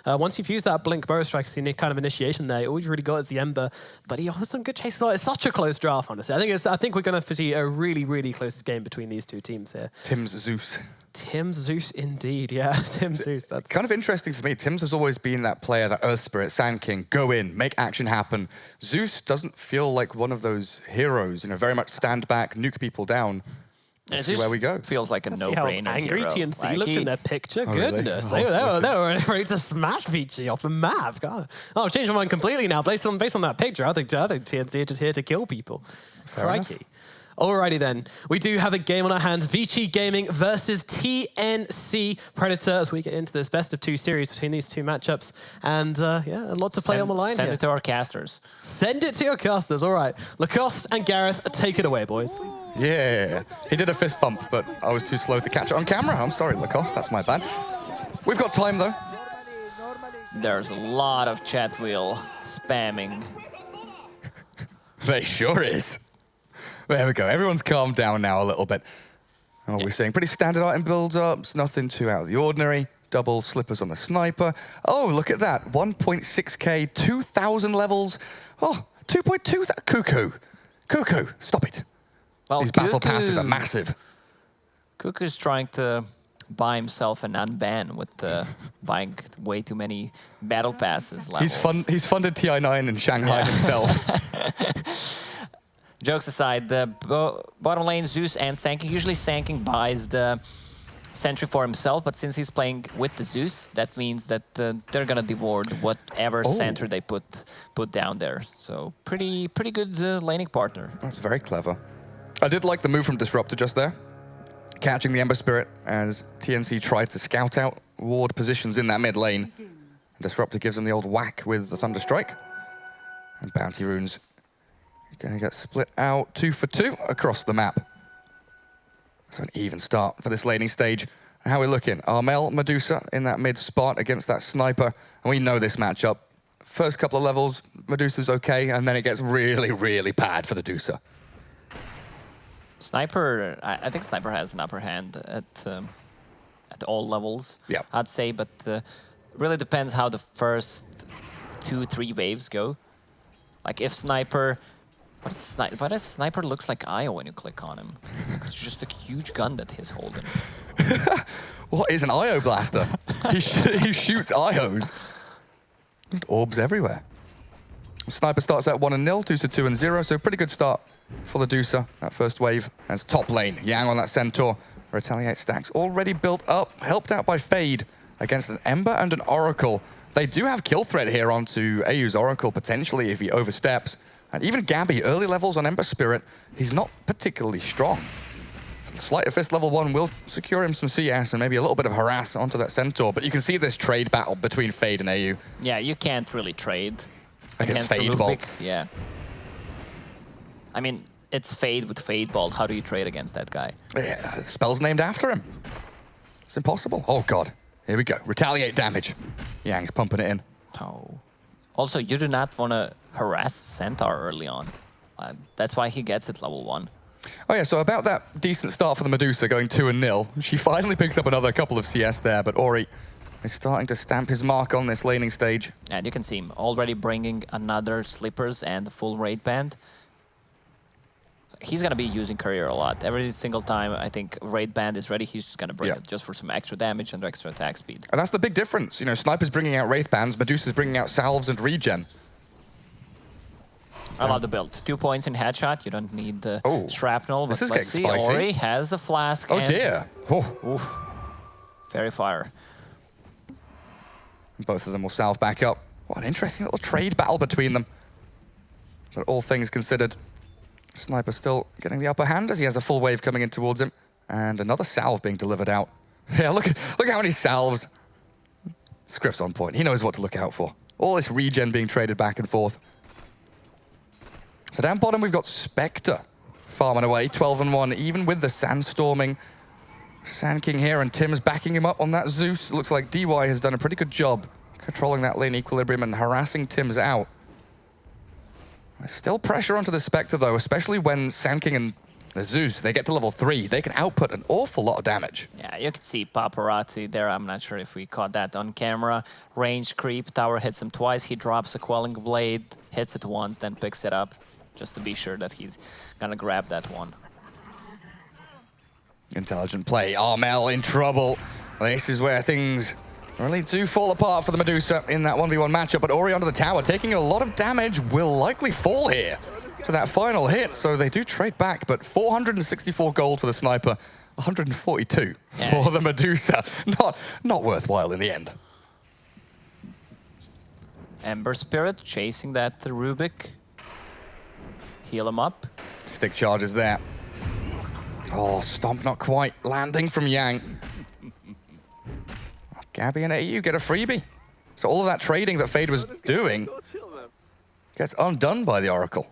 Once you've used that Blink Burrow Strike as kind of initiation there, all you've really got is the Ember, but he offers some good chases. It's such a close draft, honestly. I think we're going to see a really, really close game between these two teams here. Tim's Zeus. Tim's Zeus, indeed, yeah. Tim Zeus. That's kind of interesting for me. Tim's has always been that player, that Earth Spirit, Sand King, go in, make action happen. Zeus doesn't feel like one of those heroes, very much stand back, nuke people down. Let's see where we go. Feels like a no-brainer. Angry hero. TNC looked in their picture. Oh, Goodness, really? they were ready to smash Vici off the map. God. Oh, I've changed my mind completely now. Based on that picture, I think TNC are just here to kill people. Crikey. Alrighty then, we do have a game on our hands. Vici Gaming versus TNC Predator as we get into this best of 2 series between these two matchups. And yeah, a lot to play on the line Send here. it to our casters. Send it to your casters, all right. Lacoste and Gareth, take it away, boys. Yeah, he did a fist bump, but I was too slow to catch it on camera. I'm sorry, Lacoste, that's my bad. We've got time though. There's a lot of chat wheel spamming. There sure is. There we go. Everyone's calmed down now a little bit. And what we're seeing, pretty standard item build-ups, nothing too out of the ordinary. Double slippers on the sniper. Oh, look at that. 1.6k, 2,000 levels. Oh, 2.2, cuckoo. Cuckoo, stop it. Well, These battle passes are massive. Cuckoo's trying to buy himself an unban with buying way too many battle passes levels. He's funded TI9 in Shanghai himself. Jokes aside, the bottom lane, Zeus and Sanking. Usually Sanking buys the sentry for himself, but since he's playing with the Zeus, that means that they're gonna devour whatever center they put down there. So pretty good laning partner. That's very clever. I did like the move from Disruptor just there. Catching the Ember Spirit as TNC tried to scout out ward positions in that mid lane. Disruptor gives him the old whack with the Thunder Strike. And Bounty Runes gonna get split out 2 for 2 across the map. So an even start for this laning stage. How are we looking? Armel, Medusa in that mid spot against that Sniper. And we know this matchup. First couple of levels, Medusa's okay, and then it gets really, really bad for the Dusa. Sniper, I think Sniper has an upper hand at all levels, yeah. I'd say, but really depends how the first 2-3 waves go. Like if Sniper, why does Sniper looks like Io when you click on him? It's just a huge gun that he's holding. What is an Io blaster? he shoots Ios. And orbs everywhere. Sniper starts at 1-0, Dusa 2-0, so pretty good start for the Dusa. That first wave as top lane. Yang on that Centaur. Retaliate stacks already built up, helped out by Fade against an Ember and an Oracle. They do have kill threat here onto AU's Oracle, potentially, if he oversteps. And even Gabby, early levels on Ember Spirit, he's not particularly strong. Sleight of Fist level 1 will secure him some CS and maybe a little bit of harass onto that Centaur, but you can see this trade battle between Fade and AU. Yeah, you can't really trade against Fade Bolt. Yeah. I mean, it's Fade with Fade Bolt. How do you trade against that guy? Yeah, the spell's named after him. It's impossible. Oh, God. Here we go. Retaliate damage. Yang's pumping it in. Oh. Also, you do not want to harass Centaur early on. That's why he gets it level 1. Oh, yeah, so about that decent start for the Medusa going 2-0. She finally picks up another couple of CS there, but Ori is starting to stamp his mark on this laning stage. And you can see him already bringing another Slippers and the full raid band. He's going to be using Courier a lot. Every single time I think raid band is ready, he's just going to bring it just for some extra damage and extra attack speed. And that's the big difference. You know, Sniper's bringing out Wraith bands, Medusa's bringing out salves and regen. I love the build. 2 points in headshot. You don't need the shrapnel. This but is let's see. getting spicy. Ori has the flask. Oh, dear. Oh. Oof. Very fire. Both of them will salve back up. What an interesting little trade battle between them. But all things considered, Sniper still getting the upper hand as he has a full wave coming in towards him. And another salve being delivered out. Yeah, look how many salves. Script's on point. He knows what to look out for. All this regen being traded back and forth. So down bottom, we've got Spectre farming away, 12-1, even with the Sandstorming. Sand King here, and Tim's backing him up on that Zeus. Looks like DY has done a pretty good job controlling that lane equilibrium and harassing Tim's out. There's still pressure onto the Spectre, though, especially when Sand King and The Zeus, they get to level 3, they can output an awful lot of damage. Yeah, you can see paparazzi there. I'm not sure if we caught that on camera. Range creep, tower hits him twice. He drops a quelling blade, hits it once, then picks it up, just to be sure that he's gonna grab that one. Intelligent play. Armel in trouble. This is where things really do fall apart for the Medusa in that 1v1 matchup. But Ori onto the tower, taking a lot of damage, will likely fall here for that final hit. So they do trade back, but 464 gold for the sniper, 142 for the Medusa. Not worthwhile in the end. Ember Spirit chasing that Rubik. Heal him up. Stick charges there. Oh, Stomp not quite landing from Yang. Gabby and AU get a freebie. So all of that trading that Fade was doing gets undone by the Oracle.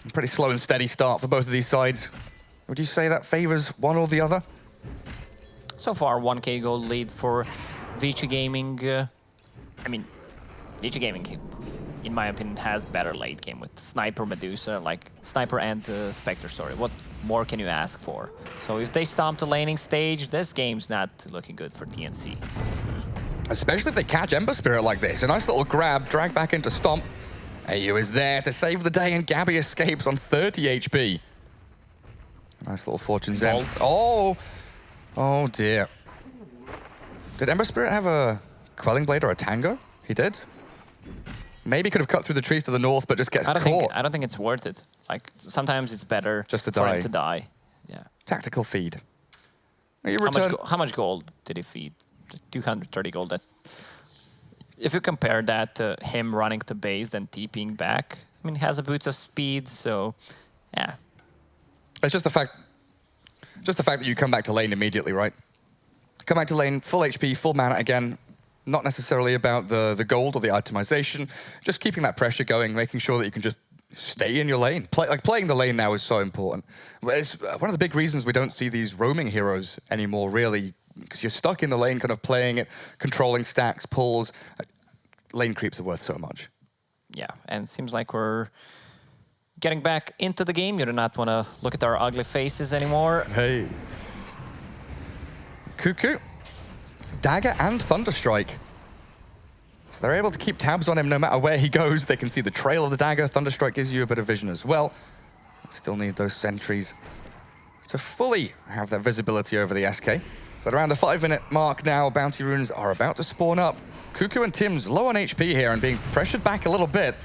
A pretty slow and steady start for both of these sides. Would you say that favors one or the other? So far, 1k gold lead for Vici Gaming. I mean, Vici Gaming, in my opinion, has better late game with Sniper, Medusa, like Sniper and Spectre story. What more can you ask for? So if they stomp the laning stage, this game's not looking good for TNC. Especially if they catch Ember Spirit like this. A nice little grab, drag back into Stomp. AU is there to save the day, and Gabby escapes on 30 HP. Nice little Fortune's End. Oh dear. Did Ember Spirit have a Quelling Blade or a Tango? He did. Maybe could have cut through the trees to the north, but just gets caught. I don't think it's worth it. Like, sometimes it's better just to for die. him to die. Yeah. Tactical feed. How much gold did he feed? 230 gold. That's, if you compare that to him running to base, then TPing back, I mean, he has a boots of speed, so yeah. It's just the fact that you come back to lane immediately, right? Come back to lane, full HP, full mana again. Not necessarily about the gold or the itemization, just keeping that pressure going, making sure that you can just stay in your lane. Playing the lane now is so important. It's one of the big reasons we don't see these roaming heroes anymore, really, because you're stuck in the lane, kind of playing it, controlling stacks, pulls. Lane creeps are worth so much. Yeah, and it seems like we're getting back into the game. You do not want to look at our ugly faces anymore. Hey. Cuckoo. Dagger and Thunderstrike. So they're able to keep tabs on him no matter where he goes. They can see the trail of the dagger. Thunderstrike gives you a bit of vision as well. Still need those sentries to fully have that visibility over the SK. But around the 5-minute mark now, bounty runes are about to spawn up. Cuckoo and Tim's low on HP here and being pressured back a little bit.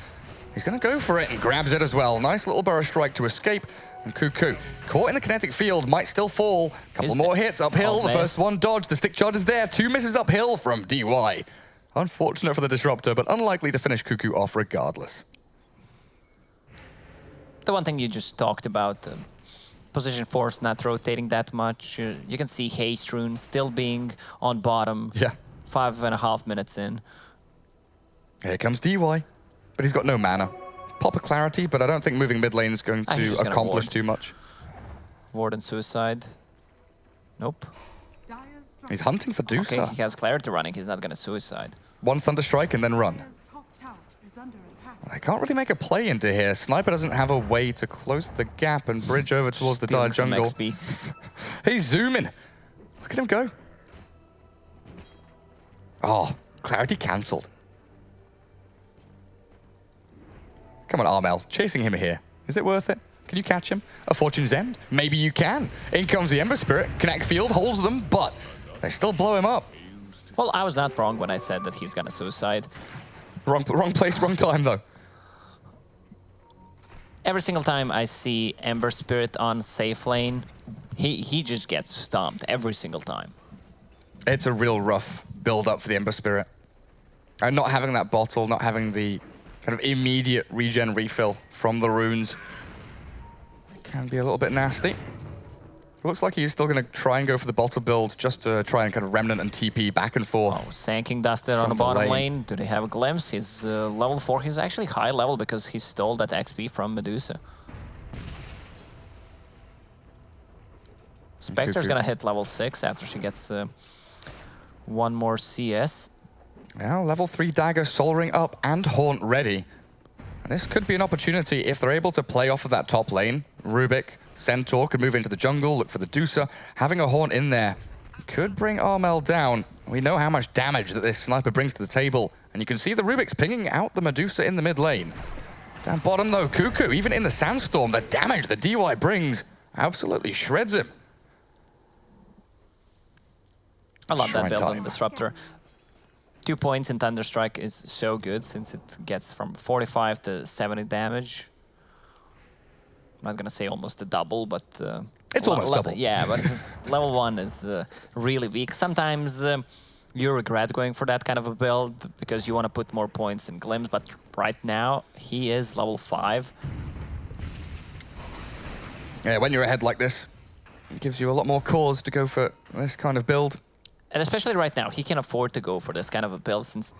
He's going to go for it and grabs it as well. Nice little burrow strike to escape. And Cuckoo, caught in the kinetic field, might still fall. Couple more hits uphill. The first one dodged. The stick charge is there. 2 misses uphill from DY. Unfortunate for the Disruptor, but unlikely to finish Cuckoo off regardless. The one thing you just talked about, position force not rotating that much. You can see Haste Rune still being on bottom. Yeah. 5.5 minutes in. Here comes DY, but he's got no mana. Pop a Clarity, but I don't think moving mid lane is going to accomplish too much. Ward and Suicide. Nope. He's hunting for Dusa. Okay, he has Clarity running. He's not going to Suicide. One Thunderstrike and then run. I can't really make a play into here. Sniper doesn't have a way to close the gap and bridge over towards the dire jungle. He's zooming. Look at him go. Oh, Clarity cancelled. Come on, Armel, chasing him here. Is it worth it? Can you catch him? A Fortune's End? Maybe you can. In comes the Ember Spirit. Connect Field holds them, but they still blow him up. Well, I was not wrong when I said that he's gonna Suicide. Wrong place, wrong time, though. Every single time I see Ember Spirit on safe lane, he just gets stomped every single time. It's a real rough build-up for the Ember Spirit. And not having that bottle, not having the kind of immediate regen refill from the runes can be a little bit nasty. It looks like he's still going to try and go for the bottle build just to try and kind of remnant and TP back and forth. Oh, Sanking Dusted on the bottom lane. Do they have a glimpse? He's level 4. He's actually high level because he stole that XP from Medusa. Spectre's going to hit level 6 after she gets one more CS. Now, level 3 Dagger, Sol Ring up and Haunt ready. And this could be an opportunity if they're able to play off of that top lane. Rubik, Centaur could move into the jungle, look for the Deucer. Having a Haunt in there could bring Armel down. We know how much damage that this sniper brings to the table. And you can see the Rubik's pinging out the Medusa in the mid lane. Down bottom though, Cuckoo, even in the Sandstorm, the damage that DY brings absolutely shreds him. I love that Shrine build time. on Disruptor. 2 points in Thunderstrike is so good since it gets from 45 to 70 damage. I'm not gonna say almost a double, but It's almost double. Yeah, but level 1 is really weak. Sometimes you regret going for that kind of a build because you want to put more points in Glimpse, but right now he is level 5. Yeah, when you're ahead like this, it gives you a lot more cause to go for this kind of build. And especially right now, he can afford to go for this kind of a build since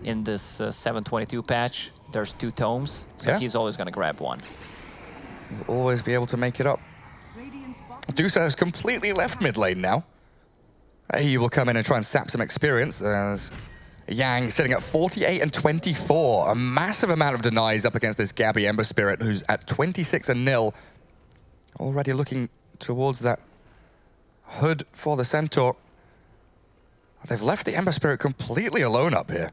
in this 722 patch, there's 2 tomes, so Yeah. he's always going to grab one. You'll always be able to make it up. Dusa has completely left mid lane now. He will come in and try and sap some experience. There's Yang sitting at 48 and 24. A massive amount of denies up against this Gabby Ember Spirit, who's at 26 and 0. Already looking towards that hood for the Centaur. They've left the Ember Spirit completely alone up here.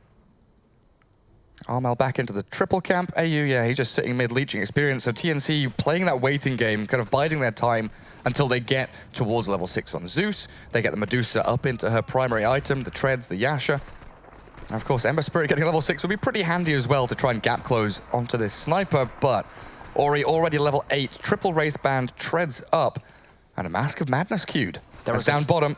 Armel back into the triple camp. AU, yeah, he's just sitting mid leeching experience. So TNC playing that waiting game, kind of biding their time until they get towards level 6 on Zeus. They get the Medusa up into her primary item, the Treads, the Yasha. And of course, Ember Spirit getting level 6 would be pretty handy as well to try and gap close onto this sniper, but Ori already level 8, triple Wraithband, Treads up, and a Mask of Madness queued. That's down bottom.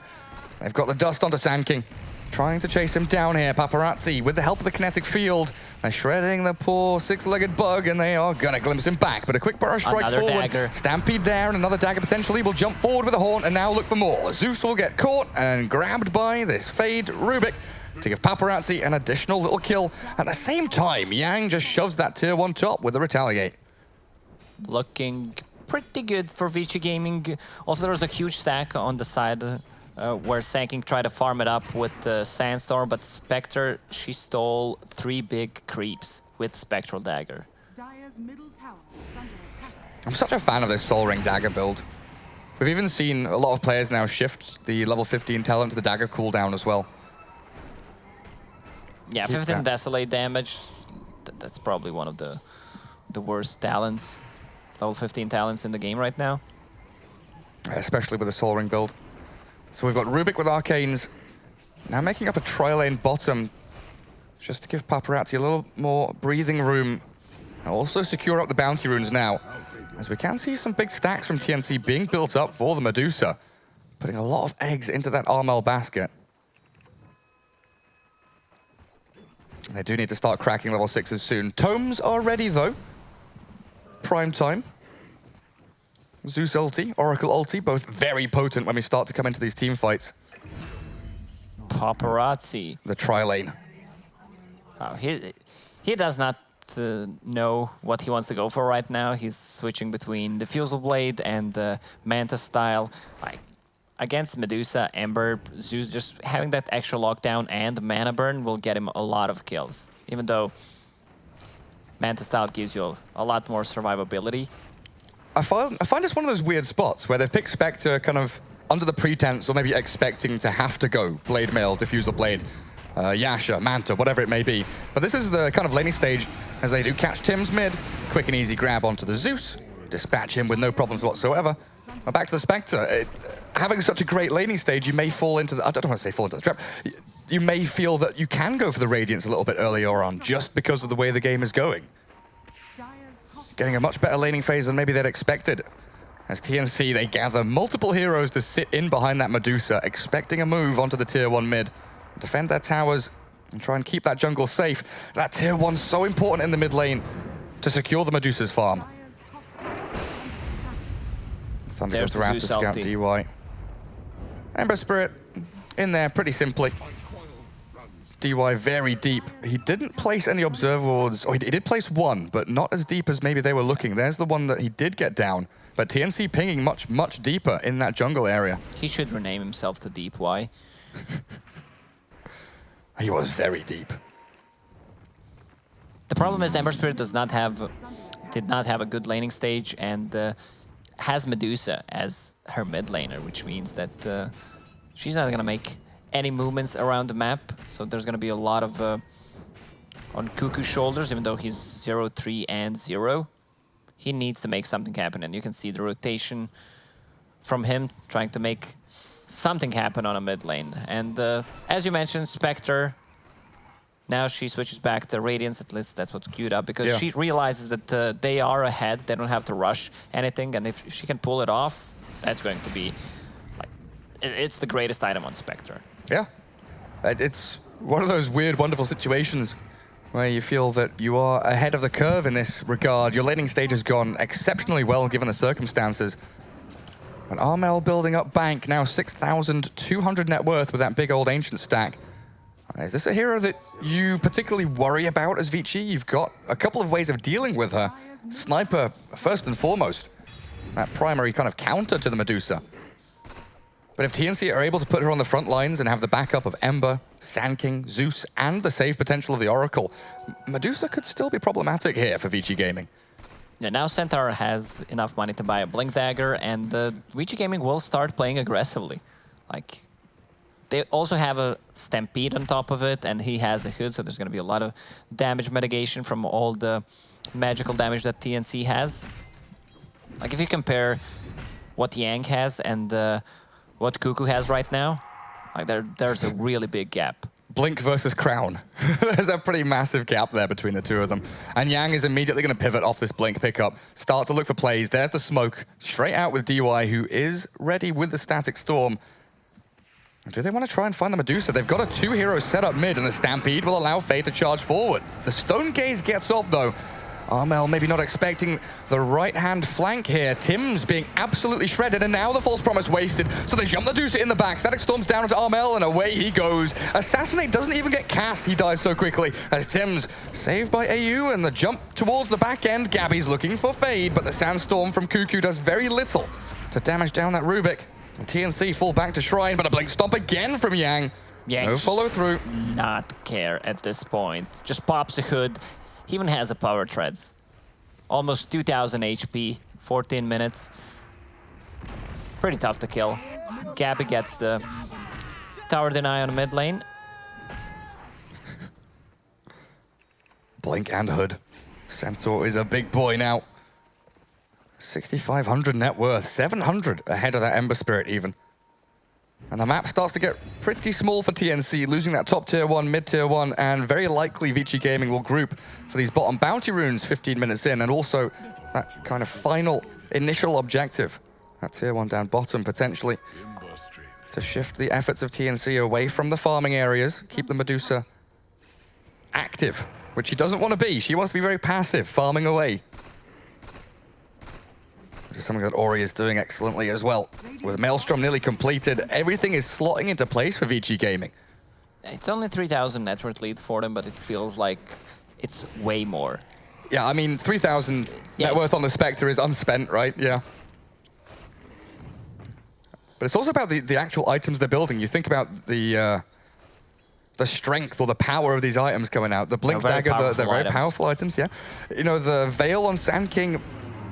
They've got the dust onto Sand King. Trying to chase him down here. Paparazzi, with the help of the kinetic field, they're shredding the poor six-legged bug, and they are gonna glimpse him back. But a quick burrow strike Another forward. dagger. Stampede there, and another dagger potentially will jump forward with a Haunt, and now look for more. Zeus will get caught and grabbed by this Fade Rubik to give Paparazzi an additional little kill. At the same time, Yang just shoves that tier 1 top with a Retaliate. Looking pretty good for Vici Gaming. Also, there was a huge stack on the side where Sanking tried to farm it up with the Sandstorm, but Spectre, she stole 3 big creeps with Spectral Dagger. Dire's middle tower is under attack. I'm such a fan of this Soul Ring Dagger build. We've even seen a lot of players now shift the level 15 talent to the Dagger cooldown as well. Yeah, Keep 15 that. Desolate damage. That's probably one of the worst talents, level 15 talents in the game right now. Especially with the Soul Ring build. So we've got Rubik with Arcanes, now making up a tri-lane bottom, just to give Paparazzi a little more breathing room. And also secure up the bounty runes now, as we can see some big stacks from TNC being built up for the Medusa, putting a lot of eggs into that Armel basket. They do need to start cracking level 6s soon. Tomes are ready though. Prime time. Zeus ulti, Oracle ulti, both very potent when we start to come into these team fights. Paparazzi. The tri-lane. Oh, he does not know what he wants to go for right now. He's switching between the Fusel Blade and the Manta style. Like, against Medusa, Ember, Zeus, just having that extra lockdown and mana burn will get him a lot of kills. Even though Manta style gives you a lot more survivability. I find it's one of those weird spots where they've picked Spectre kind of under the pretense or maybe expecting to have to go Blade Mail, Diffusal Blade, Yasha, Manta, whatever it may be. But this is the kind of laning stage as they do catch Tim's mid. Quick and easy grab onto the Zeus. Dispatch him with no problems whatsoever. But back to the Spectre. Having such a great laning stage, you may fall into the... I don't want to say fall into the trap. You may feel that you can go for the Radiance a little bit earlier on just because of the way the game is going. Dire's top Getting a much better laning phase than maybe they'd expected. As TNC, they gather multiple heroes to sit in behind that Medusa, expecting a move onto the tier 1 mid. Defend their towers and try and keep that jungle safe. That tier 1's so important in the mid lane to secure the Medusa's farm. Dire's top tower is under attack. Thunder There's goes around to the scout Zeus DY. Ember Spirit in there pretty simply. DY very deep. He didn't place any observer wards, or he did place one, but not as deep as maybe they were looking. There's the one that he did get down, but TNC pinging much, much deeper in that jungle area. He should rename himself to Deep Y. He was very deep. The problem is Ember Spirit did not have a good laning stage and has Medusa as her mid laner, which means that she's not gonna make any movements around the map. So there's gonna be a lot of on Cuckoo's shoulders, even though he's 0-3 and 0. He needs to make something happen, and you can see the rotation from him trying to make something happen on a mid lane. And as you mentioned, Spectre, now she switches back to Radiance, at least that's what's queued up, because she realizes that they are ahead, they don't have to rush anything, and if she can pull it off, that's going to be, like, it's the greatest item on Spectre. Yeah. It's one of those weird, wonderful situations where you feel that you are ahead of the curve in this regard. Your laning stage has gone exceptionally well given the circumstances. And Armel building up bank, now 6,200 net worth with that big old ancient stack. Is this a hero that you particularly worry about as Vici? You've got a couple of ways of dealing with her. Sniper, first and foremost. That primary kind of counter to the Medusa. But if TNC are able to put her on the front lines and have the backup of Ember, Sand King, Zeus, and the save potential of the Oracle, Medusa could still be problematic here for Vici Gaming. Yeah, now Centaur has enough money to buy a Blink Dagger, and Vici Gaming will start playing aggressively. Like, they also have a Stampede on top of it, and he has a Hood, so there's going to be a lot of damage mitigation from all the magical damage that TNC has. Like, if you compare what Yang has and what Cuckoo has right now, like there's a really big gap. Blink versus Crown. There's a pretty massive gap there between the two of them. And Yang is immediately going to pivot off this Blink pickup, start to look for plays. There's the smoke, straight out with DY, who is ready with the Static Storm. And do they want to try and find the Medusa? They've got a 2-hero set up mid, and the Stampede will allow Faye to charge forward. The Stone Gaze gets off, though. Armel maybe not expecting the right-hand flank here. Tim's being absolutely shredded, and now the False Promise wasted. So they jump the Medusa in the back. Static Storm's down onto Armel, and away he goes. Assassinate doesn't even get cast. He dies so quickly as Tim's saved by AU, and the jump towards the back end. Gabby's looking for Fade, but the Sandstorm from Cuckoo does very little to damage down that Rubik. And TNC fall back to Shrine, but a Blink Stomp again from Yang. No follow through. Not care at this point. Just pops a Hood. He even has a Power Treads. Almost 2,000 HP, 14 minutes. Pretty tough to kill. Gabby gets the Tower Deny on mid lane. Blink and Hood. Centaur is a big boy now. 6,500 net worth, 700 ahead of that Ember Spirit even. And the map starts to get pretty small for TNC, losing that top tier 1, mid tier 1, and very likely Vici Gaming will group for these bottom bounty runes 15 minutes in, and also that kind of final initial objective, that tier 1 down bottom potentially, to shift the efforts of TNC away from the farming areas, keep the Medusa active, which she doesn't want to be. She wants to be very passive, farming away. Which is something that Ori is doing excellently as well. With Maelstrom nearly completed, everything is slotting into place for Vici Gaming. It's only 3,000 net worth lead for them, but it feels like it's way more. Yeah, I mean, 3,000 net worth on the Spectre is unspent, right? Yeah. But it's also about the actual items they're building. You think about the strength or the power of these items coming out. The Blink Dagger, they're very powerful items, yeah. You know, the Veil on Sand King,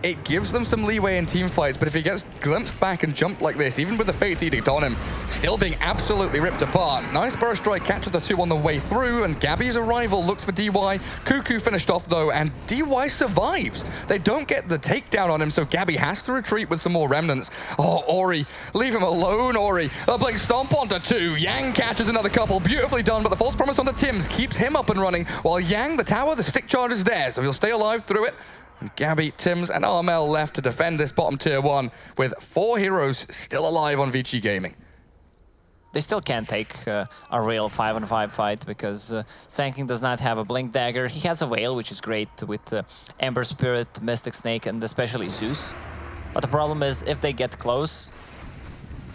it gives them some leeway in team fights, but if he gets glimpsed back and jumped like this, even with the Fate's Edict on him, still being absolutely ripped apart. Nice burst strike, catches the 2 on the way through, and Gabby's arrival looks for DY. Cuckoo finished off though, and DY survives. They don't get the takedown on him, so Gabby has to retreat with some more remnants. Oh, Ori, leave him alone, Ori. A Blink Stomp onto 2. Yang catches another couple, beautifully done, but the False Promise onto Tim's keeps him up and running, while Yang, the tower, the stick charge is there, so he'll stay alive through it. And Gabby, Tims, and Armel left to defend this bottom tier 1 with 4 heroes still alive on Vici Gaming. They still can't take a real 5-on-5 fight because Sand King does not have a Blink Dagger. He has a Veil, which is great with Ember Spirit, Mystic Snake, and especially Zeus. But the problem is, if they get close,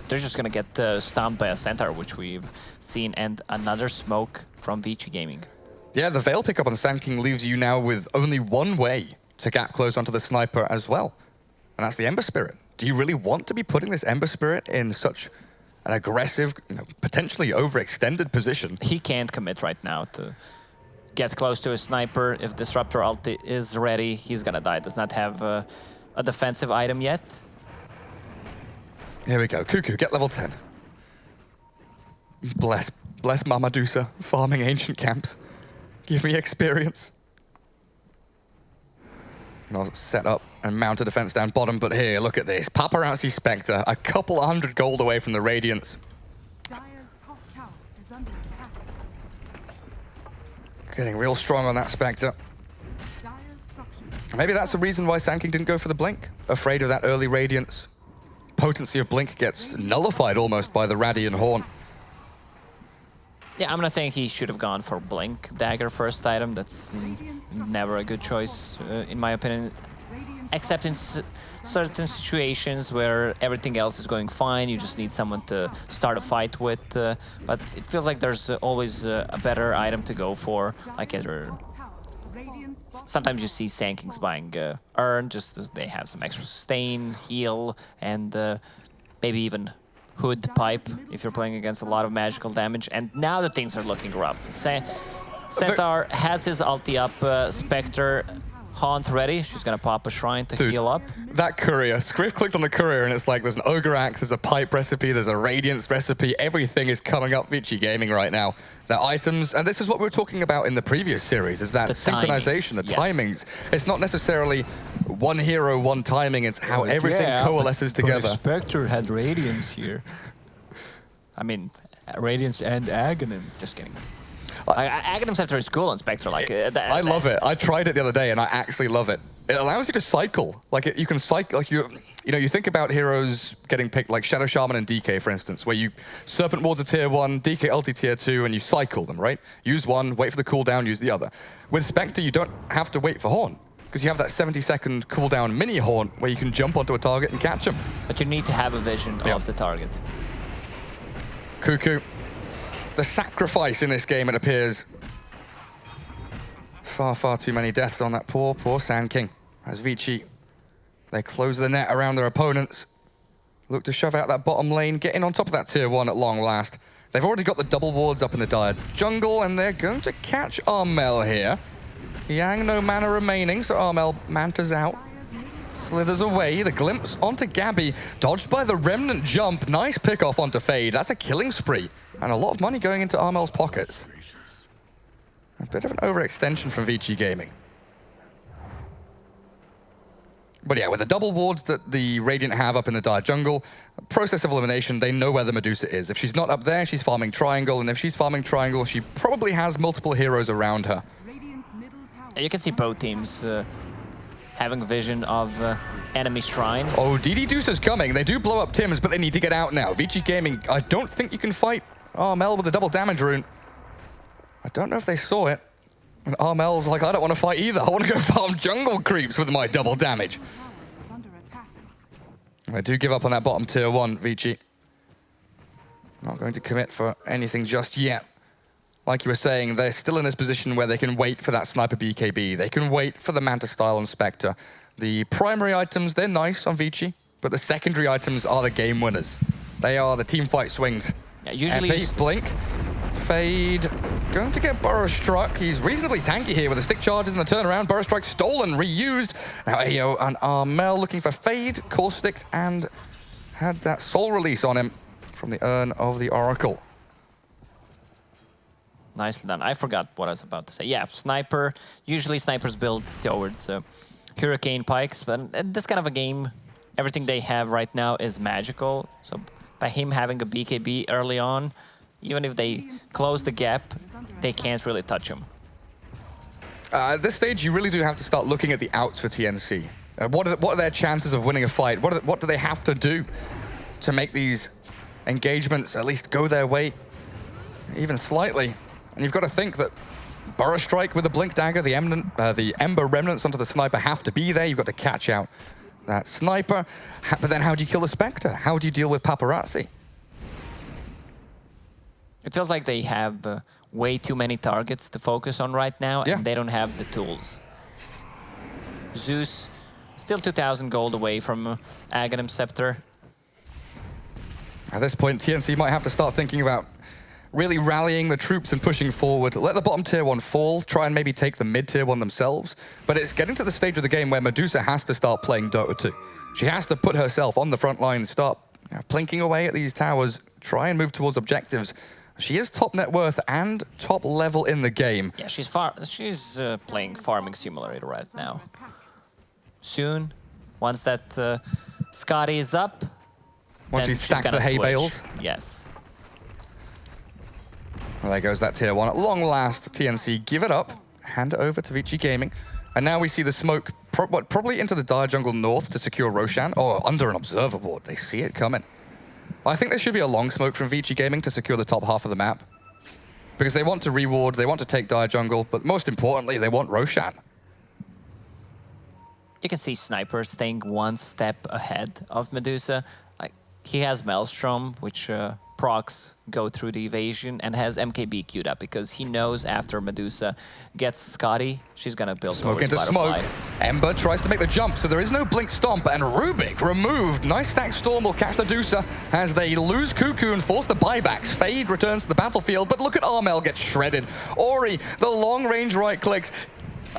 they're just going to get stomped by a Centaur, which we've seen, and another smoke from Vici Gaming. Yeah, the Veil pickup on Sand King leaves you now with only one way to gap close onto the Sniper as well. And that's the Ember Spirit. Do you really want to be putting this Ember Spirit in such an aggressive, potentially overextended position? He can't commit right now to get close to a sniper. If Disruptor ulti is ready, he's gonna die. Does not have a defensive item yet. Here we go. Cuckoo, get level 10. Bless Mamadusa, farming ancient camps. Give me experience. And I'll set up and mount a defense down bottom, but here, look at this. Paparazzi Spectre, a couple 100 gold away from the Radiance. Dire's top tower is under attack. Getting real strong on that Spectre. Dire's structures. Maybe that's the reason why Sanking didn't go for the Blink. Afraid of that early Radiance. Potency of Blink gets nullified almost by the Radiant Horn. Yeah, I'm not saying he should have gone for Blink Dagger first item. That's never a good choice, in my opinion. Except in certain situations where everything else is going fine, you just need someone to start a fight with. But it feels like there's always a better item to go for. Like sometimes you see Sankings buying Urn, just as they have some extra sustain, heal, and maybe even Hood Pipe if you're playing against a lot of magical damage. And now the things are looking rough. Centaur has his ulti up, Spectre Haunt ready. She's gonna pop a Shrine to heal up. That courier, Scriff clicked on the courier and it's like there's an Ogre Axe, there's a Pipe recipe, there's a Radiance recipe. Everything is coming up Vici Gaming right now. Their items, and this is what we were talking about in the previous series, is that The synchronization, timings, the timings. It's not necessarily one hero, one timing, it's how everything coalesces together. Spectre had Radiance here. I mean, Radiance and Aghanims. just kidding. Aghanim Scepter is cool on Spectre. Like, I love it. I tried it the other day and I actually love it. It allows you to cycle. Like you can cycle, like you know, you think about heroes getting picked like Shadow Shaman and DK, for instance, where you Serpent Ward's a tier 1, DK ulti tier 2, and you cycle them, right? Use one, wait for the cooldown, use the other. With Spectre, you don't have to wait for Horn, because you have that 70-second cooldown mini Horn where you can jump onto a target and catch them. But you need to have a vision of the target. Cuckoo. The sacrifice in this game, it appears. Far too many deaths on that poor Sand King. As Vici, they close the net around their opponents. Look to shove out that bottom lane, get in on top of that tier 1 at long last. They've already got the double wards up in the dire jungle, and they're going to catch Armel here. Yang, no mana remaining, so Armel mantas out. Slithers away, the glimpse onto Gabby, dodged by the Remnant jump. Nice pick off onto Fade. That's a killing spree. And a lot of money going into Armel's pockets. A bit of an overextension from Vici Gaming. But yeah, with the double wards that the Radiant have up in the dire jungle, process of elimination, they know where the Medusa is. If she's not up there, she's farming Triangle, and if she's farming Triangle, she probably has multiple heroes around her. You can see both teams having vision of enemy Shrine. Oh, DD Deuce is coming. They do blow up Tims, but they need to get out now. Vici Gaming, I don't think you can fight Armel with a double damage rune. I don't know if they saw it. And Armel's like, I don't want to fight either. I want to go farm jungle creeps with my double damage. I do give up on that bottom tier 1, Vici. Not going to commit for anything just yet. Like you were saying, they're still in this position where they can wait for that sniper BKB. They can wait for the Manta style on Spectre. The primary items, they're nice on Vici, but the secondary items are the game winners. They are the team fight swings. Yeah, usually Epi, Blink, Fade, going to get Burrow Struck. He's reasonably tanky here with the stick charges and the turnaround. Burrow Strike stolen, reused. Now Ayo and Armel looking for Fade, Caustic, and had that soul release on him from the Urn of the Oracle. Nicely done. I forgot what I was about to say. Yeah, Sniper. Usually snipers build towards Hurricane Pikes, but in this kind of a game, everything they have right now is magical. So by him having a BKB early on, even if they close the gap, they can't really touch him. At this stage, you really do have to start looking at the outs for TNC. What are their chances of winning a fight? What do they have to do to make these engagements at least go their way, even slightly? And you've got to think that Burrow Strike with the Blink Dagger, the Ember Remnants onto the Sniper have to be there. You've got to catch out that Sniper. But then how do you kill the Spectre? How do you deal with Paparazzi? It feels like they have way too many targets to focus on right now, and they don't have the tools. Zeus, still 2,000 gold away from Aghanim Scepter. At this point, TNC might have to start thinking about really rallying the troops and pushing forward. Let the bottom tier 1 fall, try and maybe take the mid tier 1 themselves. But it's getting to the stage of the game where Medusa has to start playing Dota 2. She has to put herself on the front line, start plinking away at these towers, try and move towards objectives. She is top net worth and top level in the game. Yeah, she's playing Farming Simulator right now. Soon, once that Scotty is up, Once she stacks the hay bales. Yes. Well, there goes that tier 1. At long last, TNC give it up, hand it over to Vici Gaming. And now we see the smoke probably into the dire jungle north to secure Roshan. Oh, under an observer board. They see it coming. I think there should be a long smoke from Vici Gaming to secure the top half of the map. Because they want to reward, they want to take dire jungle, but most importantly, they want Roshan. You can see Sniper staying one step ahead of Medusa. Like, he has Maelstrom, which procs go through the evasion, and has MKB queued up because he knows after Medusa gets Scotty, she's gonna build Smoke into smoke. Ember tries to make the jump, so there is no blink stomp, and Rubik removed. Nice stack Storm will catch Medusa as they lose Cuckoo and force the buybacks. Fade returns to the battlefield, but look at Armel get shredded. Ori, the long range right clicks.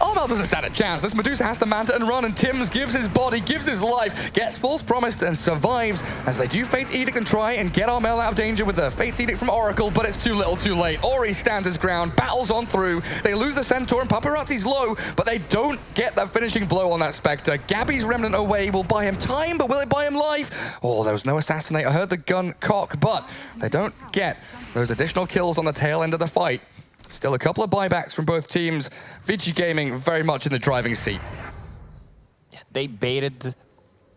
Armel doesn't stand a chance. This Medusa has to manta and run, and Timms gives his body, gives his life, gets false promised and survives as they do Fate's Edict and try and get Armel out of danger with the Fate's Edict from Oracle, but it's too little too late. Ori stands his ground, battles on through. They lose the Centaur and Paparazzi's low, but they don't get that finishing blow on that Spectre. Gabby's Remnant away will buy him time, but will it buy him life? Oh, there was no assassinate. I heard the gun cock, but they don't get those additional kills on the tail end of the fight. Still a couple of buybacks from both teams. Vici Gaming very much in the driving seat. They baited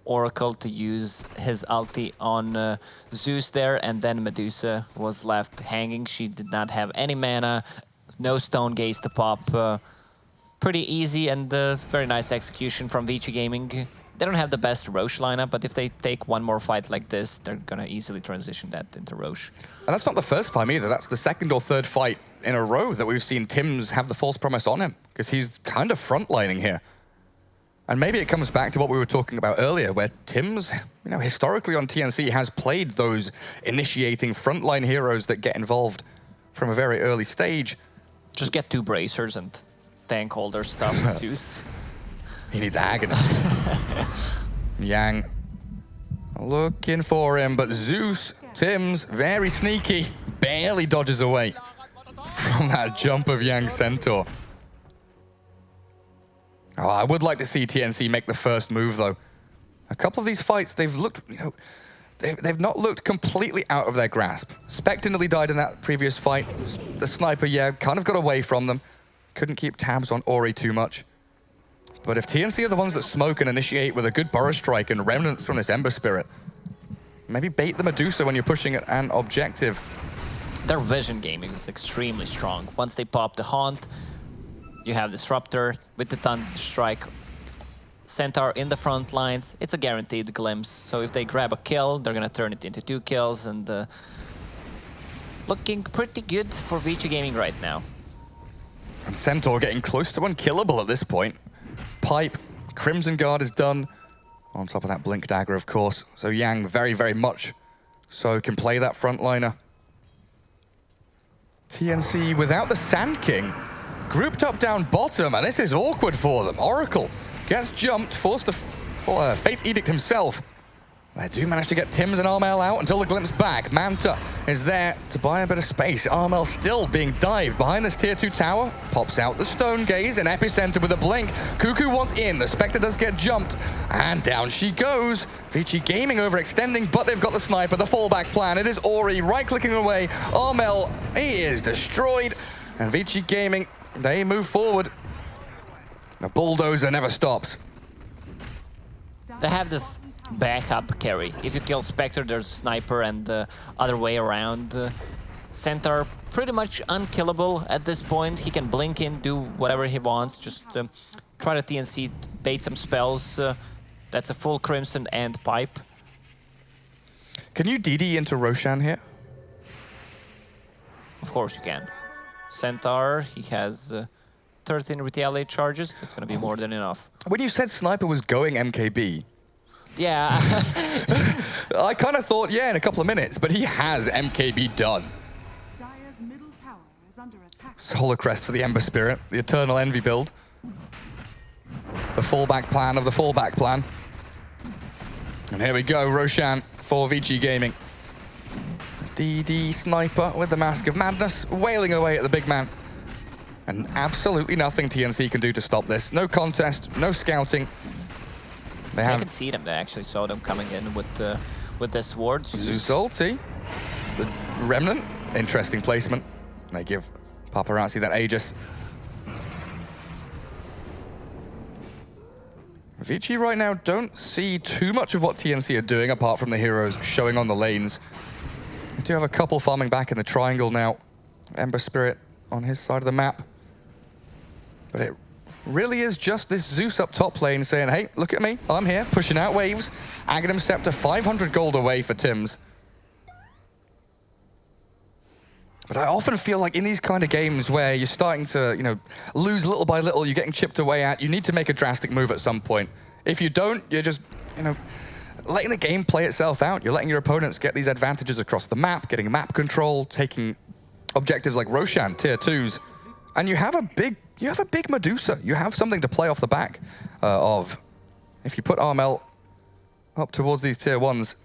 Oracle to use his ulti on Zeus there, and then Medusa was left hanging. She did not have any mana, no Stone Gaze to pop. Pretty easy and very nice execution from Vici Gaming. They don't have the best Roche lineup, but if they take one more fight like this, they're gonna easily transition that into Roche. And that's not the first time either. That's the second or third fight in a row that we've seen Timms have the false promise on him, because he's kind of frontlining here. And maybe it comes back to what we were talking about earlier, where Timms, historically on TNC has played those initiating frontline heroes that get involved from a very early stage. Just get 2 bracers and tank all their stuff with Zeus. He needs Aghanim. Yang looking for him, but Zeus, Timms, very sneaky, barely dodges away from that jump of Yang Centaur. Oh, I would like to see TNC make the first move, though. A couple of these fights, they've looked, they've not looked completely out of their grasp. Spectre nearly died in that previous fight. The Sniper, kind of got away from them. Couldn't keep tabs on Ori too much. But if TNC are the ones that smoke and initiate with a good Burrow Strike and remnants from this Ember Spirit, maybe bait the Medusa when you're pushing an objective. Their vision gaming is extremely strong. Once they pop the Haunt, you have Disruptor with the Thunder Strike. Centaur in the front lines, it's a guaranteed glimpse. So if they grab a kill, they're gonna turn it into 2 kills, and looking pretty good for Vici Gaming right now. And Centaur getting close to unkillable at this point. Pipe, Crimson Guard is done. On top of that Blink Dagger, of course. So Yang very, very much so can play that frontliner. TNC without the Sand King. Grouped up down bottom, and this is awkward for them. Oracle gets jumped, forced to Fate's Edict himself. They do manage to get Timms and Armel out until the glimpse back. Manta is there to buy a bit of space. Armel still being dived behind this tier 2 tower. Pops out the Stone Gaze in epicenter with a blink. Cuckoo wants in. The Spectre does get jumped. And down she goes. Vici Gaming overextending, but they've got the Sniper, the fallback plan. It is Ori right-clicking away. Armel, he is destroyed. And Vici Gaming, they move forward. The bulldozer never stops. They have this backup carry. If you kill Spectre, there's Sniper, and the other way around. Centaur pretty much unkillable at this point. He can blink in, do whatever he wants. Just try to TNC, bait some spells. That's a full Crimson and Pipe. Can you DD into Roshan here? Of course you can. Centaur, he has 13 retaliate charges. That's going to be more than enough. When you said Sniper was going MKB, yeah. I kind of thought, in a couple of minutes, but he has MKB done. is under attack. Solar Crest for the Ember Spirit, the Eternal Envy build. The fallback plan of the fallback plan. And here we go, Roshan for Vici Gaming. DD Sniper with the Mask of Madness, wailing away at the big man. And absolutely nothing TNC can do to stop this. No contest, no scouting. They can see them. They actually saw them coming in with their swords. Zeus ulti. The Remnant, interesting placement. They give Paparazzi that Aegis. Vici right now don't see too much of what TNC are doing apart from the heroes showing on the lanes. We do have a couple farming back in the triangle now. Ember Spirit on his side of the map. But it really is just this Zeus up top lane saying, hey, look at me, I'm here, pushing out waves. Aghanim Scepter, 500 gold away for Tims. But I often feel like in these kind of games where you're starting to, lose little by little, you're getting chipped away at, you need to make a drastic move at some point. If you don't, you're just, letting the game play itself out. You're letting your opponents get these advantages across the map, getting map control, taking objectives like Roshan, tier 2s. And you have a big Medusa. You have something to play off the back of. If you put Armel up towards these tier 1s,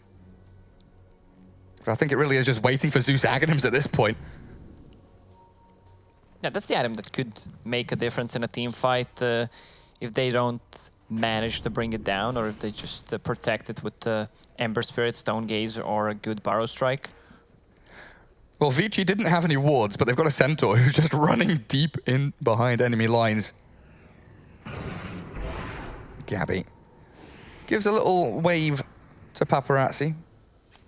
but I think it really is just waiting for Zeus Aghanims at this point. Yeah, that's the item that could make a difference in a team fight if they don't manage to bring it down, or if they just protect it with the Ember Spirit, Stone Gaze, or a good Barrow Strike. Well, Vici didn't have any wards, but they've got a Centaur who's just running deep in behind enemy lines. Gabby gives a little wave to Paparazzi.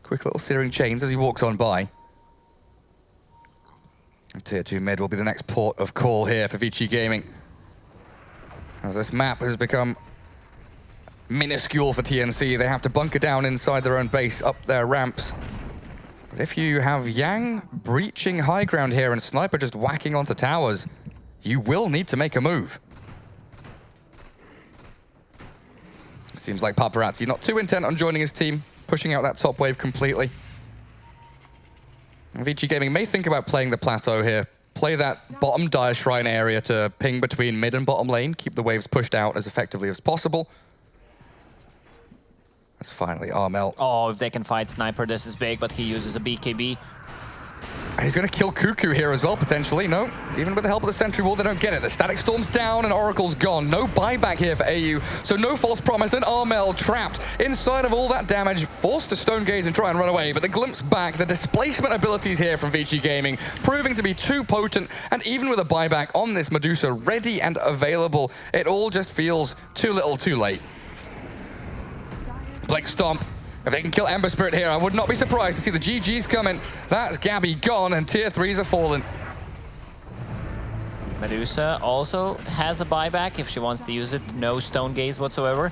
Quick little searing chains as he walks on by. And tier 2 mid will be the next port of call here for Vici Gaming. As this map has become minuscule for TNC, they have to bunker down inside their own base, up their ramps. But if you have Yang breaching high ground here and Sniper just whacking onto towers, you will need to make a move. Seems like Paparazzi not too intent on joining his team, pushing out that top wave completely. And Vici Gaming may think about playing the plateau here. Play that bottom Dire Shrine area to ping between mid and bottom lane, keep the waves pushed out as effectively as possible. That's finally Armel. Oh, if they can fight Sniper, this is big, but he uses a BKB. And he's going to kill Cuckoo here as well, potentially. No, even with the help of the Sentry Wall, they don't get it. The Static Storm's down and Oracle's gone. No buyback here for AU, so no false promise. And Armel trapped inside of all that damage, forced to Stone Gaze and try and run away. But the glimpse back, the displacement abilities here from Vici Gaming, proving to be too potent. And even with a buyback on this Medusa ready and available, it all just feels too little too late. Blake Stomp. If they can kill Ember Spirit here, I would not be surprised to see the GGs coming. That's Gabby gone, and tier 3s are fallen. Medusa also has a buyback if she wants to use it. No Stone Gaze whatsoever.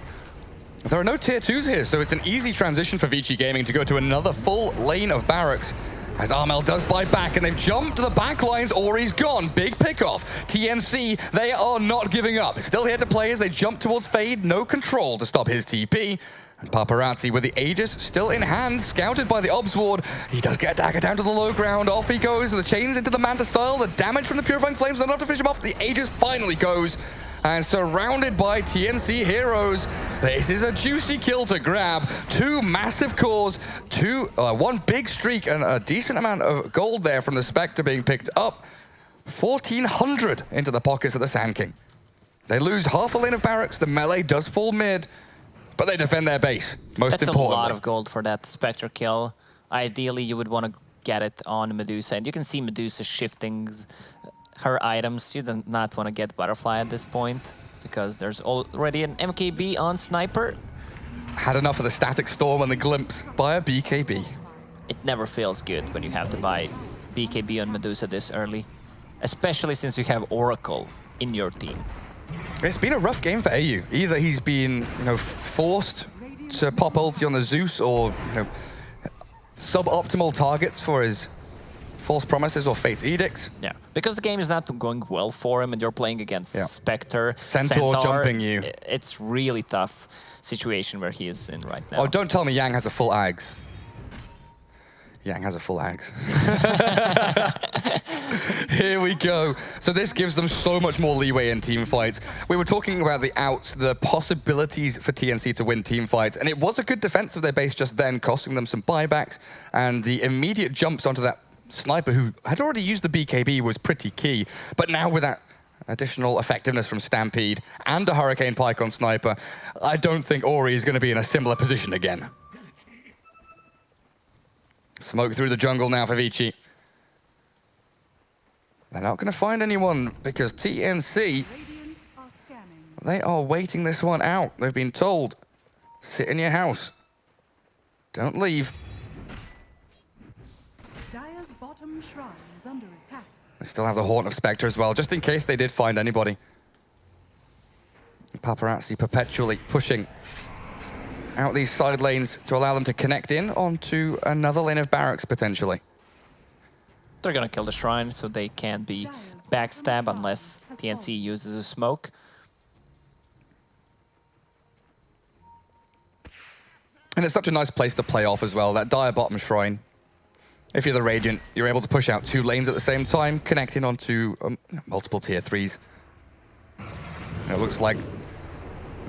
There are no tier 2s here, so it's an easy transition for Vici Gaming to go to another full lane of barracks. As Armel does buy back, and they've jumped to the back lines, or he's gone. Big pickoff. TNC, they are not giving up. Still here to play as they jump towards Fade. No control to stop his TP. And Paparazzi with the Aegis still in hand, scouted by the Obs Ward. He does get a dagger down to the low ground. Off he goes, the chains into the Manta style. The damage from the Purifying Flames not enough to finish him off. The Aegis finally goes. And surrounded by TNC heroes, this is a juicy kill to grab. 2 massive cores, 1 big streak, and a decent amount of gold there from the Spectre being picked up. 1,400 into the pockets of the Sand King. They lose half a lane of barracks. The melee does fall mid, but they defend their base, most importantly. That's a lot of gold for that Spectre kill. Ideally, you would want to get it on Medusa, and you can see Medusa shifting her items. You do not want to get Butterfly at this point, because there's already an MKB on Sniper. Had enough of the Static Storm and the glimpse by a BKB. It never feels good when you have to buy BKB on Medusa this early, especially since you have Oracle in your team. It's been a rough game for AU. Either he's been, forced to pop ulti on the Zeus, or, suboptimal targets for his false promises or Fate's edicts. Yeah, because the game is not going well for him, and you're playing against Spectre, Centaur jumping you. It's really tough situation where he is in right now. Oh, don't tell me Yang has a full Ags. Yang has a full Ags. Here we go. So this gives them so much more leeway in team fights. We were talking about the outs, the possibilities for TNC to win team fights, and it was a good defense of their base just then, costing them some buybacks, and the immediate jumps onto that sniper who had already used the BKB was pretty key. But now with that additional effectiveness from Stampede and a Hurricane Pike on sniper, I don't think Ori is going to be in a similar position again. Smoke through the jungle now for Vici. They're not going to find anyone because TNC, Radiant are scanning. they are waiting this one out. They've been told, sit in your house. Don't leave. Dire's bottom shrine is under attack. They still have the Haunt of Spectre as well, just in case they did find anybody. Paparazzi perpetually pushing out these side lanes to allow them to connect in onto another lane of barracks, potentially. They're gonna kill the shrine, so they can't be backstab unless TNC uses a smoke. And it's such a nice place to play off as well, that Dire bottom shrine. If you're the Radiant, you're able to push out 2 lanes at the same time, connecting onto multiple tier 3s. And it looks like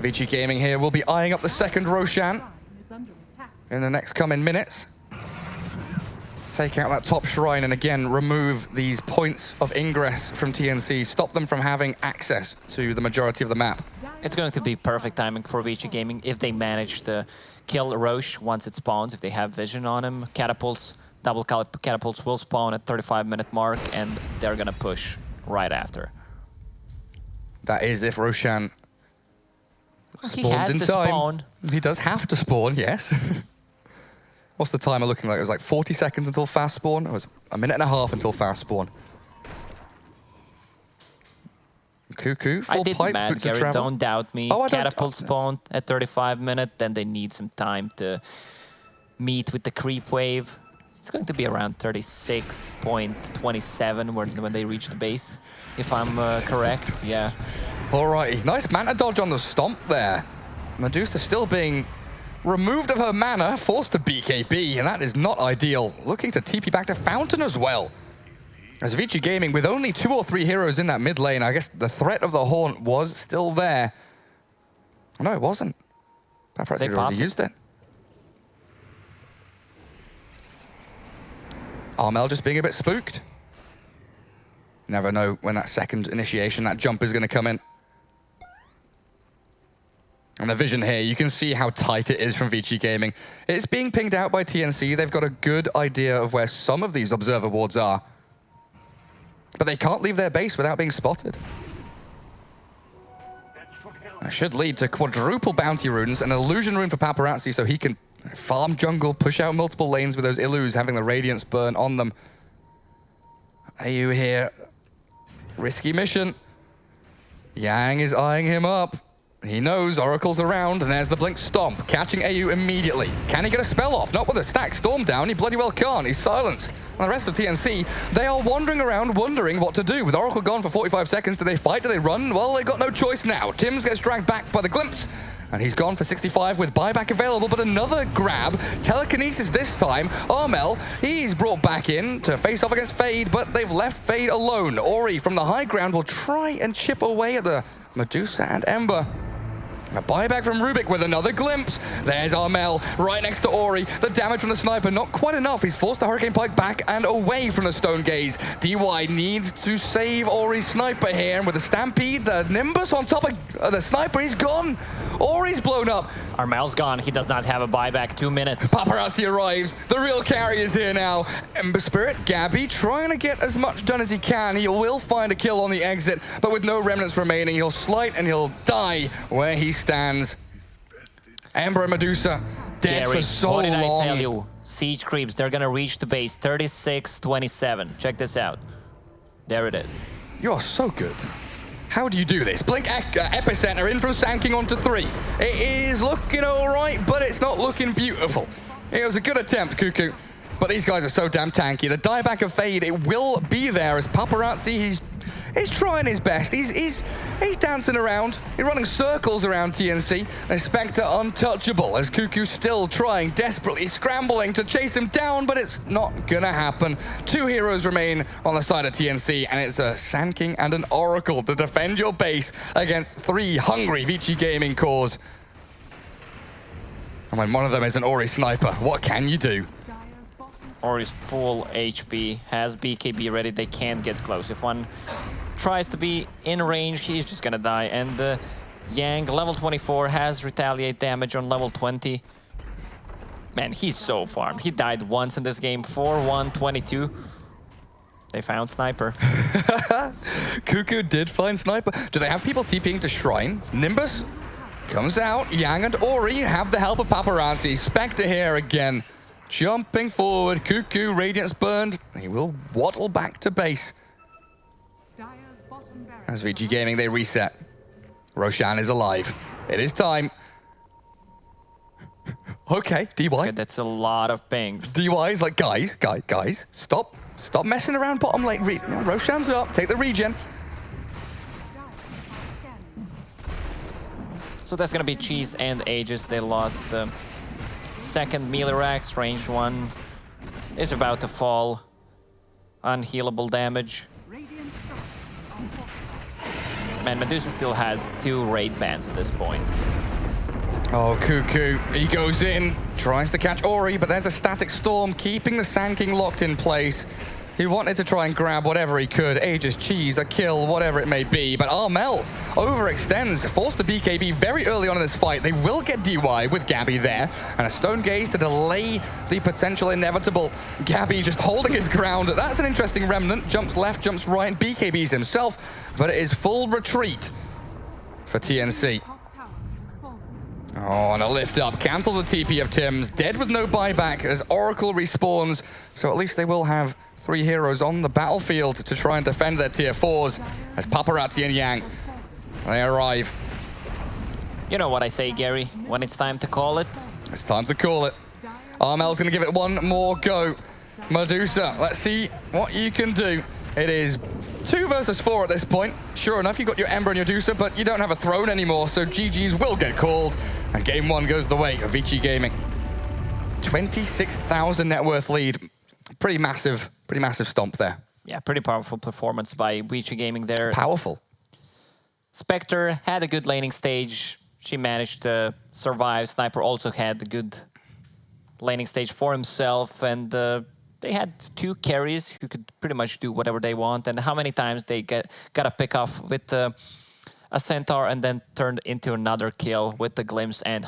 Vici Gaming here will be eyeing up the second Roshan Shrine is under attack. in the next coming minutes. Take out that top shrine and again remove these points of ingress from TNC, stop them from having access to the majority of the map. It's going to be perfect timing for Vici Gaming if they manage to kill Roche once it spawns, if they have vision on him. Catapults, double catapults will spawn at 35-minute mark, and they're gonna push right after. That is if Roshan He spawns has in to time. spawn. He does have to spawn, yes. What's the timer looking like? It was like 40 seconds until fast spawn. It was a minute and a half until fast spawn. Cuckoo, I full did pipe, mad, boots of Gary, travel. don't doubt me. Oh, I don't- Catapult spawn at 35-minute, then they need some time to meet with the creep wave. It's going to be around 36.27 when they reach the base, if I'm correct. Yeah. Alrighty, nice mana dodge on the stomp there. Medusa still being removed of her mana, forced to BKB, and that is not ideal. Looking to TP back to Fountain as well. As Vici Gaming, with only 2 or 3 heroes in that mid lane, I guess the threat of the Haunt was still there. Oh, no, it wasn't. Paparazzi They had popped already it. used it. Armel just being a bit spooked. Never know when that second initiation, that jump is going to come in. And the vision here, you can see how tight it is from Vici Gaming. It's being pinged out by TNC. They've got a good idea of where some of these observer wards are. But they can't leave their base without being spotted. That should lead to quadruple bounty runes, an illusion rune for Paparazzi so he can farm jungle, push out multiple lanes with those illus, having the radiance burn on them. AU here. Risky mission. Yang is eyeing him up. He knows Oracle's around, and there's the Blink Stomp, catching AU immediately. Can he get a spell off? Not with a stack storm down, he bloody well can't. He's silenced. And the rest of TNC, they are wandering around, wondering what to do. With Oracle gone for 45 seconds, do they fight, do they run? Well, they've got no choice now. Timms gets dragged back by the glimpse, and he's gone for 65 with buyback available, but another grab. Telekinesis this time. Armel, he's brought back in to face off against Fade, but they've left Fade alone. Ori from the high ground will try and chip away at the Medusa and Ember. A buyback from Rubik with another glimpse. There's Armel right next to Ori. The damage from the sniper, not quite enough. He's forced the Hurricane Pike back and away from the Stone Gaze. DY needs to save Ori's sniper here. And with the Stampede, the Nimbus on top of the sniper, he's gone. Ori's blown up. Armel's gone. He does not have a buyback. 2 minutes. Paparazzi arrives. The real carry is here now. Ember Spirit, Gabby, trying to get as much done as he can. He will find a kill on the exit, but with no remnants remaining, he'll slight and he'll die where he stands. Ember and Medusa, dead Gary, for so what did long. I tell you? Siege creeps. They're gonna reach the base. 36-27. Check this out. There it is. You are so good. How do you do this? Blink Epicenter in from Sanking onto 3. It is looking all right, but it's not looking beautiful. It was a good attempt, Cuckoo. But these guys are so damn tanky. The dieback of Fade, it will be there as Paparazzi, he's trying his best. He's He's dancing around. He's running circles around TNC. And Spectre untouchable as Cuckoo still trying, desperately scrambling to chase him down, but it's not gonna happen. 2 heroes remain on the side of TNC, and it's a Sand King and an Oracle to defend your base against 3 hungry Vici Gaming cores. And when one of them is an Ori sniper, what can you do? Dire's bottom Ori's full HP, has BKB ready, they can't get close. If one tries to be in range, he's just gonna die. And Yang, level 24, has retaliate damage on level 20. Man, he's so farmed. He died once in this game, 4-1, 22. They found Sniper. Cuckoo did find Sniper. Do they have people TPing to Shrine? Nimbus comes out. Yang and Ori have the help of Paparazzi. Spectre here again. Jumping forward. Cuckoo, Radiance burned. He will waddle back to base. Dire's bottom barracks. As VG Gaming, they reset. Roshan is alive. It is time. Okay, DY. Okay, that's a lot of pings. DY is like, guys, stop messing around bottom lane. Roshan's up. Take the regen. Dire are scanning. So that's gonna be Cheese and Aegis. They lost the second melee rack. Range 1 is about to fall. Unhealable damage. Radiant structures are fortified. Man, Medusa still has 2 raid bans at this point. Oh, Cuckoo, he goes in, tries to catch Ori, but there's a static storm keeping the Sand King locked in place. He wanted to try and grab whatever he could, Aegis, Cheese, a kill, whatever it may be, but Armel overextends, forced the BKB very early on in this fight. They will get DY with Gabby there, and a Stone Gaze to delay the potential inevitable. Gabby just holding his ground. That's an interesting remnant. Jumps left, jumps right, BKBs himself, but it is full retreat for TNC. Top tower has fallen. Oh, and a lift up. Cancels the TP of Tim's. Dead with no buyback as Oracle respawns. So at least they will have 3 heroes on the battlefield to try and defend their tier 4s as Paparazzi and Yang, they arrive. You know what I say, Gary, when it's time to call it? It's time to call it. Armel's going to give it one more go. Medusa, let's see what you can do. It is 2 versus 4 at this point. Sure enough, you've got your Ember and your Medusa, but you don't have a throne anymore, so GG's will get called. And game 1 goes the way of Vici Gaming. 26,000 net worth lead. Pretty massive stomp there. Yeah, pretty powerful performance by Vici Gaming there. Powerful. Spectre had a good laning stage. She managed to survive. Sniper also had a good laning stage for himself. And they had 2 carries who could pretty much do whatever they want. And how many times they got a pick off with a Centaur and then turned into another kill with the Glimpse and